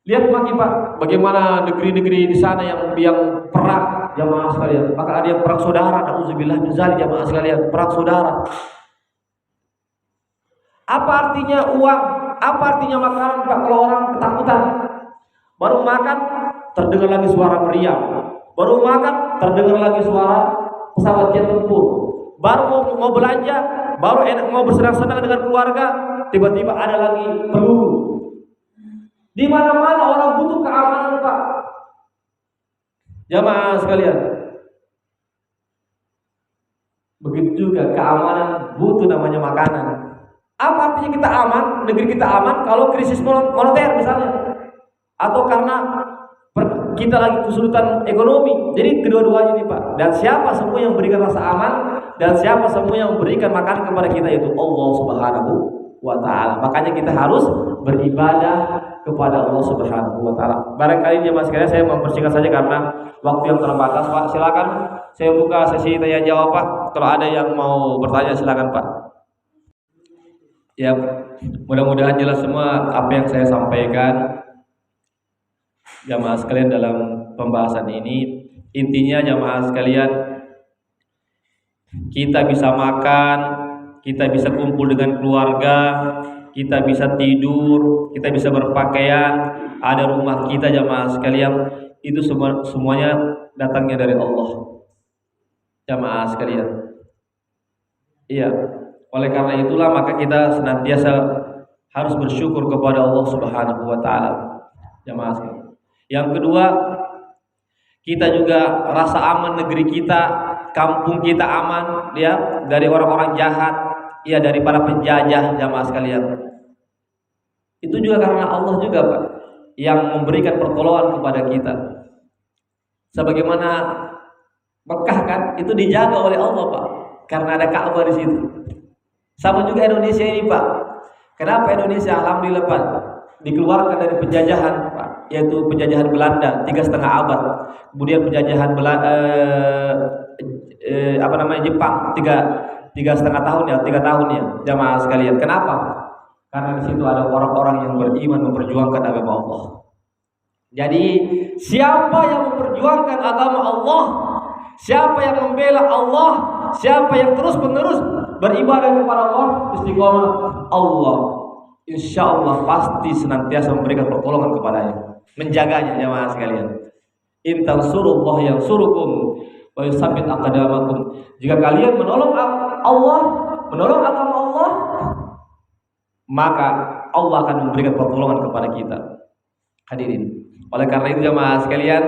Lihat Pak, bagaimana negeri-negeri di sana yang perang, jamaah sekalian. Maka ada yang perang saudara, nauzubillah min dzalik, jamaah sekalian, perang saudara. Apa artinya uang? Apa artinya makanan Pak kalau orang ketakutan? Baru makan terdengar lagi suara meriam. Baru makan terdengar lagi suara pesawat jet tempur. Baru mau belanja, baru enak mau bersenang-senang dengan keluarga, tiba-tiba ada lagi peluru. Di mana-mana orang butuh keamanan Pak. Jamaah sekalian, begitu juga keamanan butuh namanya makanan. Apa artinya kita aman, negeri kita aman kalau krisis moneter misalnya, atau karena kita lagi kesulitan ekonomi. Jadi kedua-duanya ini Pak. Dan siapa semua yang memberikan rasa aman, dan siapa semua yang memberikan makanan kepada kita, itu Allah Subhanahu wa Ta'ala. Makanya kita harus beribadah kepada Allah Subhanahu wa Ta'ala. Barangkali jemaah sekalian saya mempersingkat saja karena waktu yang terbatas Pak. Silakan saya buka sesi tanya jawab Pak. Kalau ada yang mau bertanya silakan Pak. Ya, mudah-mudahan jelas semua apa yang saya sampaikan jamaah sekalian dalam pembahasan ini. Intinya jamaah sekalian, kita bisa makan, kita bisa kumpul dengan keluarga, kita bisa tidur, kita bisa berpakaian, ada rumah kita jamaah sekalian, itu semuanya datangnya dari Allah. Jamaah sekalian. Iya. Oleh karena itulah maka kita senantiasa harus bersyukur kepada Allah Subhanahu wa Ta'ala. Jamaah sekalian. Yang kedua, kita juga rasa aman negeri kita, kampung kita aman ya dari orang-orang jahat, ya dari para penjajah jamaah sekalian. Itu juga karena Allah juga Pak yang memberikan pertolongan kepada kita. Sebagaimana Mekah kan itu dijaga oleh Allah Pak, karena ada Ka'bah di situ. Sama juga Indonesia ini Pak. Kenapa Indonesia alhamdulillah Pak dikeluarkan dari penjajahan Pak, yaitu penjajahan Belanda 3,5 abad. Kemudian penjajahan Jepang 3,5 tahun ya, 3 tahun ya jamaah sekalian. Kenapa? Karena di situ ada orang-orang yang beriman memperjuangkan agama Allah. Jadi siapa yang memperjuangkan agama Allah, siapa yang membela Allah, siapa yang terus-menerus beribadah kepada Allah, istiqomah, Allah insya Allah pasti senantiasa memberikan pertolongan kepadanya, menjaganya jamaah sekalian. In tansurullah yansurukum wa yusabbit aqdamakum. Jika kalian menolong Allah, menolong agama Allah, maka Allah akan memberikan pertolongan kepada kita. Hadirin, oleh karena itu jamaah sekalian,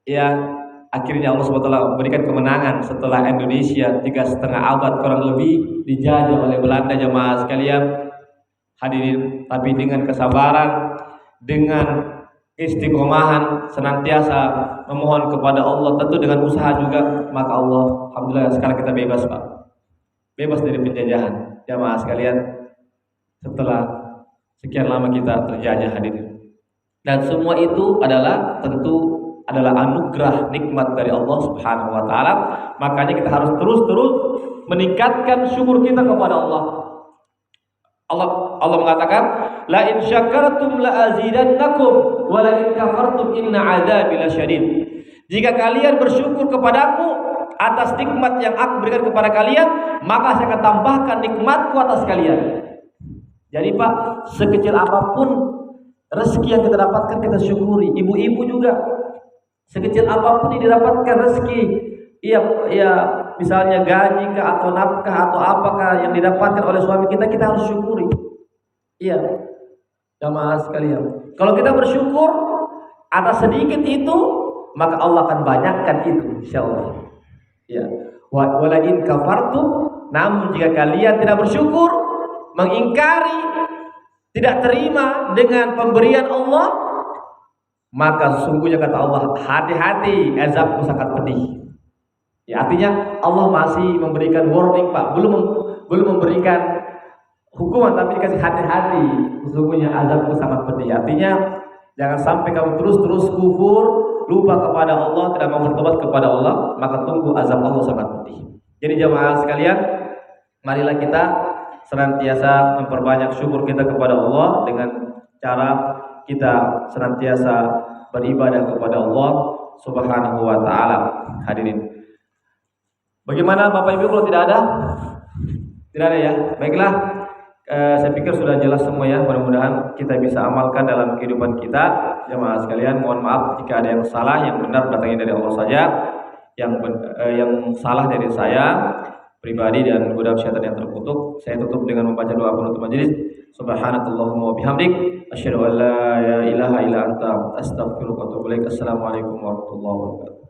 ya akhirnya Allah SWT memberikan kemenangan setelah Indonesia 3,5 abad kurang lebih dijajah oleh Belanda jamaah sekalian. Hadirin, tapi dengan kesabaran, dengan istiqomahan, senantiasa memohon kepada Allah, tentu dengan usaha juga, maka Allah alhamdulillah sekarang kita bebas Pak, bebas dari penjajahan jamaah sekalian setelah sekian lama kita terjajah. Hadirin, dan semua itu adalah tentu adalah anugerah nikmat dari Allah Subhanahu wa taala. Makanya kita harus terus meningkatkan syukur kita kepada Allah. Allah mengatakan, la in syakartum la azidannakum wa la in kafartum inna adzabi lasyadid. Jika kalian bersyukur kepadaku atas nikmat yang aku berikan kepada kalian, maka saya akan tambahkan nikmatku atas kalian. Jadi Pak, sekecil apapun rezeki yang kita dapatkan kita syukuri. Ibu-ibu juga, sekecil apapun yang didapatkan rezeki, iya misalnya gaji kah atau nafkah atau apakah yang didapatkan oleh suami kita, kita harus syukuri. Iya, jamaah sekalian. Kalau kita bersyukur atas sedikit itu, maka Allah akan banyakkan itu, insyaallah. Ya. Wala in kafartum, namun jika kalian tidak bersyukur, mengingkari, tidak terima dengan pemberian Allah, maka sesungguhnya kata Allah, hati-hati, azabku sangat pedih. Ya, artinya Allah masih memberikan warning Pak, belum memberikan hukuman, tapi dikasih hati-hati, sesungguhnya azabku sangat pedih. Artinya jangan sampai kamu terus kufur, lupa kepada Allah, tidak mau bertobat kepada Allah, maka tunggu azab Allah sangat pedih. Jadi jamaah sekalian, marilah kita senantiasa memperbanyak syukur kita kepada Allah dengan cara kita senantiasa beribadah kepada Allah Subhanahu wa taala. Hadirin, bagaimana Bapak Ibu kalau tidak ada? Tidak ada ya. Baiklah, saya pikir sudah jelas semua ya. Mudah-mudahan kita bisa amalkan dalam kehidupan kita. Jemaah sekalian, mohon maaf jika ada yang salah, yang benar datangnya dari Allah saja. Yang salah dari saya pribadi dan godaan syaitan yang terkutuk. Saya tutup dengan membaca doa penutup majelis. Subhanakallahumma wa bihamdik, asyhadu an la ilaha illa anta, astaghfiruka wa atubu ilaik. Assalamualaikum warahmatullahi wabarakatuh.